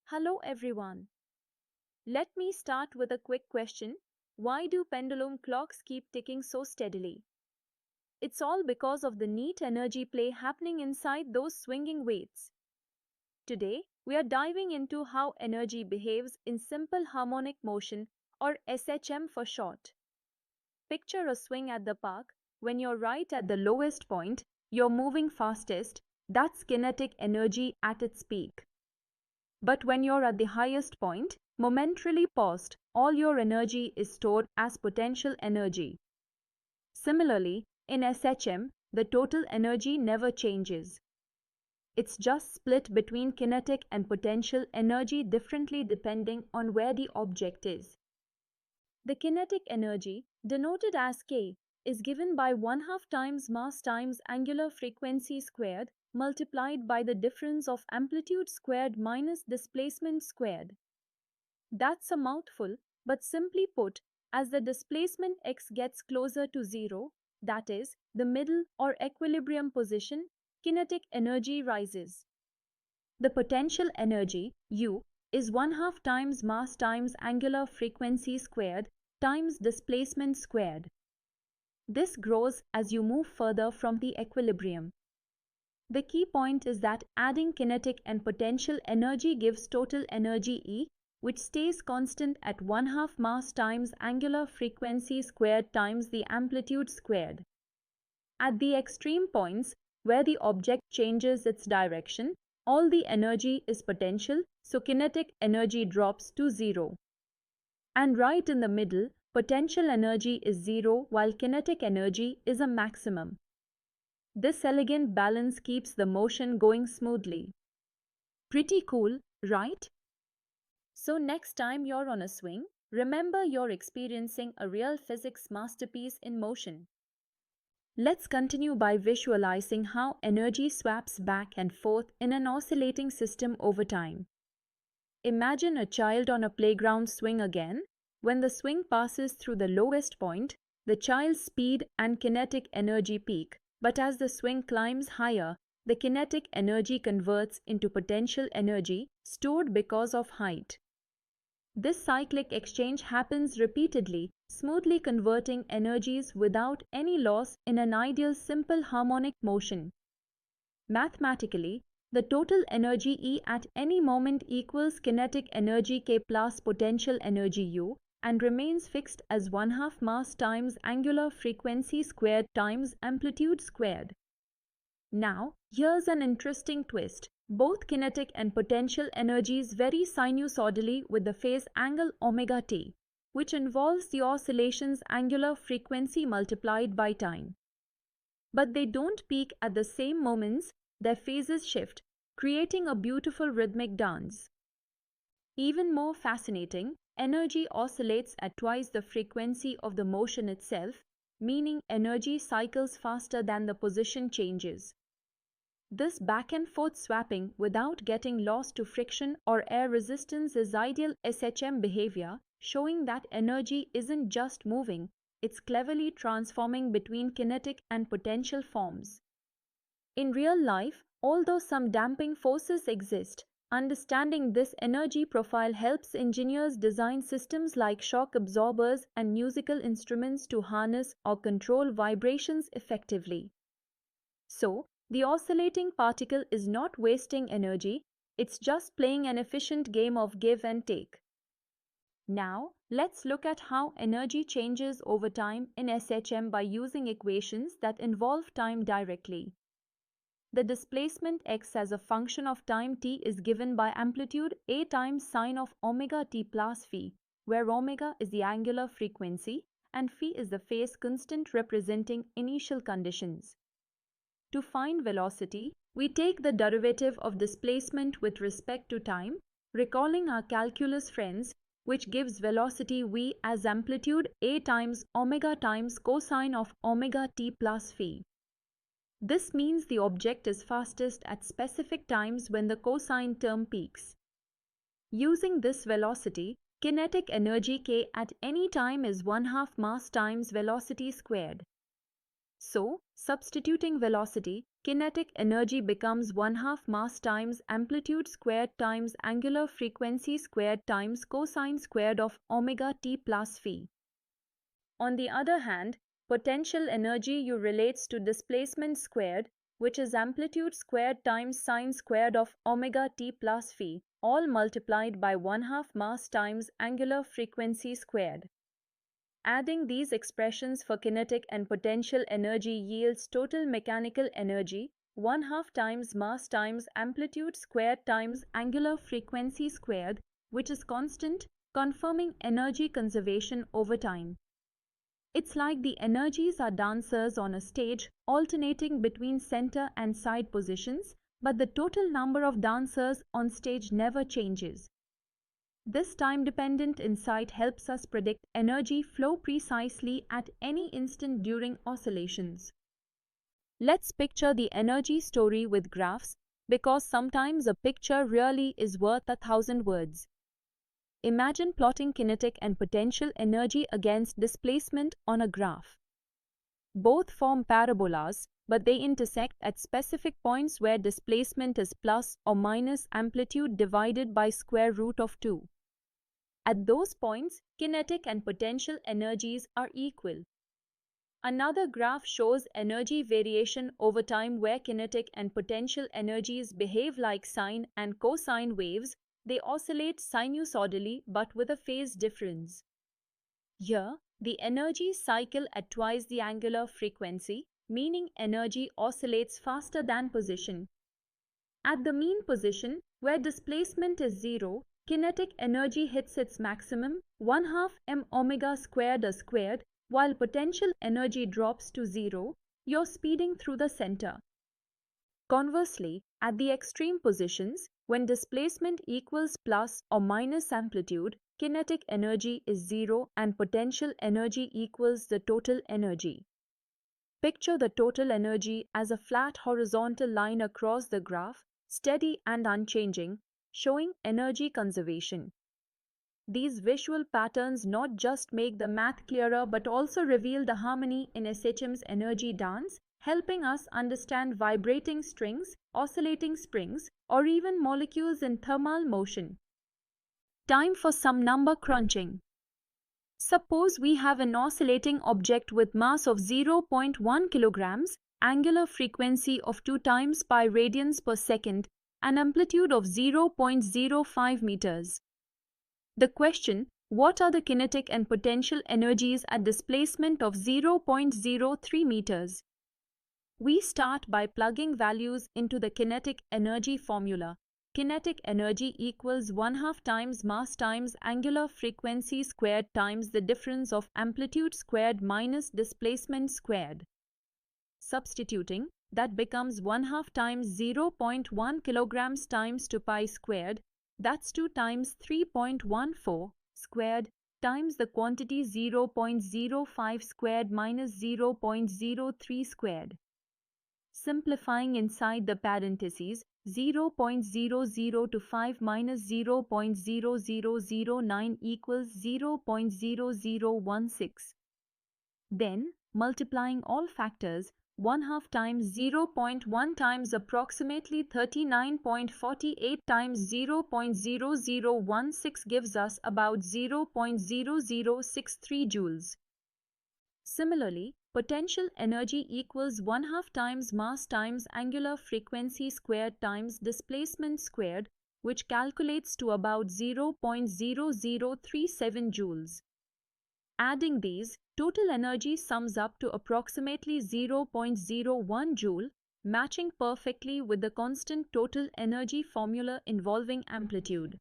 Hello everyone. Let me start with a quick question. Why do pendulum clocks keep ticking so steadily? It's all because of the neat energy play happening inside those swinging weights. Today, we are diving into how energy behaves in simple harmonic motion, or SHM for short. Picture a swing at the park. When you're right at the lowest point, you're moving fastest. That's kinetic energy at its peak. But when you're at the highest point, momentarily paused, all your energy is stored as potential energy. Similarly, in SHM, the total energy never changes. It's just split between kinetic and potential energy differently depending on where the object is. The kinetic energy, denoted as K, is given by 1/2 times mass times angular frequency squared multiplied by the difference of amplitude squared minus displacement squared. That's a mouthful, but simply put, as the displacement x gets closer to zero, that is, the middle or equilibrium position, kinetic energy rises. The potential energy, U, is 1/2 times mass times angular frequency squared times displacement squared. This grows as you move further from the equilibrium. The key point is that adding kinetic and potential energy gives total energy E, which stays constant at 1/2 mass times angular frequency squared times the amplitude squared. At the extreme points, where the object changes its direction, all the energy is potential, so kinetic energy drops to zero. And right in the middle, potential energy is zero while kinetic energy is a maximum. This elegant balance keeps the motion going smoothly. Pretty cool, right? So next time you're on a swing, remember you're experiencing a real physics masterpiece in motion. Let's continue by visualizing how energy swaps back and forth in an oscillating system over time. Imagine a child on a playground swing again. When the swing passes through the lowest point, the child's speed and kinetic energy peak, but as the swing climbs higher, the kinetic energy converts into potential energy stored because of height. This cyclic exchange happens repeatedly, smoothly converting energies without any loss in an ideal simple harmonic motion. Mathematically, the total energy E at any moment equals kinetic energy K plus potential energy U and remains fixed as 1/2 mass times angular frequency squared times amplitude squared. Now, here's an interesting twist. Both kinetic and potential energies vary sinusoidally with the phase angle omega t, which involves the oscillation's angular frequency multiplied by time. But they don't peak at the same moments, their phases shift, creating a beautiful rhythmic dance. Even more fascinating, energy oscillates at twice the frequency of the motion itself, meaning energy cycles faster than the position changes. This back and forth swapping without getting lost to friction or air resistance is ideal SHM behavior, showing that energy isn't just moving, it's cleverly transforming between kinetic and potential forms. In real life, although some damping forces exist, understanding this energy profile helps engineers design systems like shock absorbers and musical instruments to harness or control vibrations effectively. So, the oscillating particle is not wasting energy, it's just playing an efficient game of give and take. Now, let's look at how energy changes over time in SHM by using equations that involve time directly. The displacement x as a function of time t is given by amplitude a times sine of omega t plus phi, where omega is the angular frequency and phi is the phase constant representing initial conditions. To find velocity, we take the derivative of displacement with respect to time, recalling our calculus friends, which gives velocity v as amplitude a times omega times cosine of omega t plus phi. This means the object is fastest at specific times when the cosine term peaks. Using this velocity, kinetic energy K at any time is 1/2 mass times velocity squared. So, substituting velocity, kinetic energy becomes 1/2 mass times amplitude squared times angular frequency squared times cosine squared of omega t plus phi. On the other hand, potential energy U relates to displacement squared, which is amplitude squared times sine squared of omega t plus phi, all multiplied by 1/2 mass times angular frequency squared. Adding these expressions for kinetic and potential energy yields total mechanical energy 1/2 times mass times amplitude squared times angular frequency squared, which is constant, confirming energy conservation over time. It's like the energies are dancers on a stage, alternating between center and side positions, but the total number of dancers on stage never changes. This time-dependent insight helps us predict energy flow precisely at any instant during oscillations. Let's picture the energy story with graphs, because sometimes a picture really is worth 1,000 words. Imagine plotting kinetic and potential energy against displacement on a graph. Both form parabolas, but they intersect at specific points where displacement is plus or minus amplitude divided by square root of 2. At those points, kinetic and potential energies are equal. Another graph shows energy variation over time where kinetic and potential energies behave like sine and cosine waves. They oscillate sinusoidally but with a phase difference. Here, the energy cycle at twice the angular frequency, meaning energy oscillates faster than position. At the mean position, where displacement is 0, kinetic energy hits its maximum, 1/2 m omega squared a squared, while potential energy drops to 0, you're speeding through the center. Conversely, at the extreme positions, when displacement equals plus or minus amplitude, kinetic energy is 0 and potential energy equals the total energy. Picture the total energy as a flat horizontal line across the graph, steady and unchanging, showing energy conservation. These visual patterns not just make the math clearer but also reveal the harmony in SHM's energy dance, helping us understand vibrating strings, oscillating springs, or even molecules in thermal motion. Time for some number crunching. Suppose we have an oscillating object with mass of 0.1 kilograms, angular frequency of 2 times pi radians per second, and amplitude of 0.05 meters. The question, what are the kinetic and potential energies at displacement of 0.03 meters? We start by plugging values into the kinetic energy formula. Kinetic energy equals 1/2 times mass times angular frequency squared times the difference of amplitude squared minus displacement squared. Substituting, that becomes 1/2 times 0.1 kilograms times 2 pi squared, that's 2 times 3.14 squared times the quantity 0.05 squared minus 0.03 squared. Simplifying inside the parentheses, 0.0025 minus 0.0009 equals 0.0016. Then, multiplying all factors, 1/2 times 0.1 times approximately 39.48 times 0.0016 gives us about 0.0063 joules. Similarly, potential energy equals 1/2 times mass times angular frequency squared times displacement squared, which calculates to about 0.0037 joules. Adding these, total energy sums up to approximately 0.01 joule, matching perfectly with the constant total energy formula involving amplitude.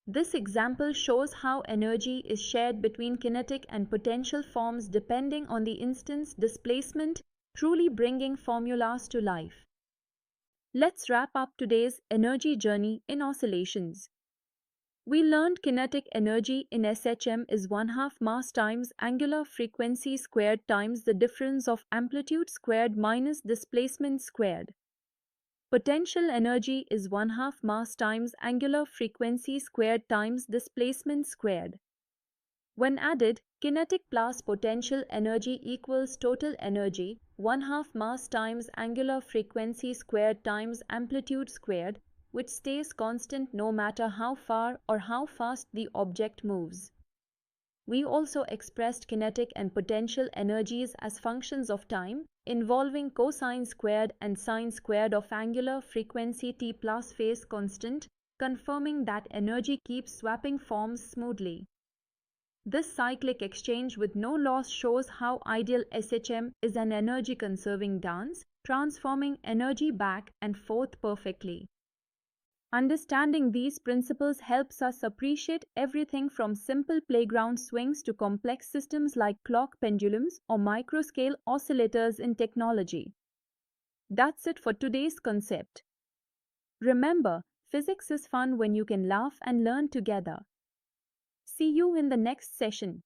This example shows how energy is shared between kinetic and potential forms depending on the instant's displacement, truly bringing formulas to life. Let's wrap up today's energy journey in oscillations. We learned kinetic energy in SHM is 1/2 mass times angular frequency squared times the difference of amplitude squared minus displacement squared. Potential energy is 1/2 mass times angular frequency squared times displacement squared. When added, kinetic plus potential energy equals total energy, 1/2 mass times angular frequency squared times amplitude squared, which stays constant no matter how far or how fast the object moves. We also expressed kinetic and potential energies as functions of time, involving cosine squared and sine squared of angular frequency t plus phase constant, confirming that energy keeps swapping forms smoothly. This cyclic exchange with no loss shows how ideal SHM is an energy-conserving dance, transforming energy back and forth perfectly. Understanding these principles helps us appreciate everything from simple playground swings to complex systems like clock pendulums or microscale oscillators in technology. That's it for today's concept. Remember, physics is fun when you can laugh and learn together. See you in the next session.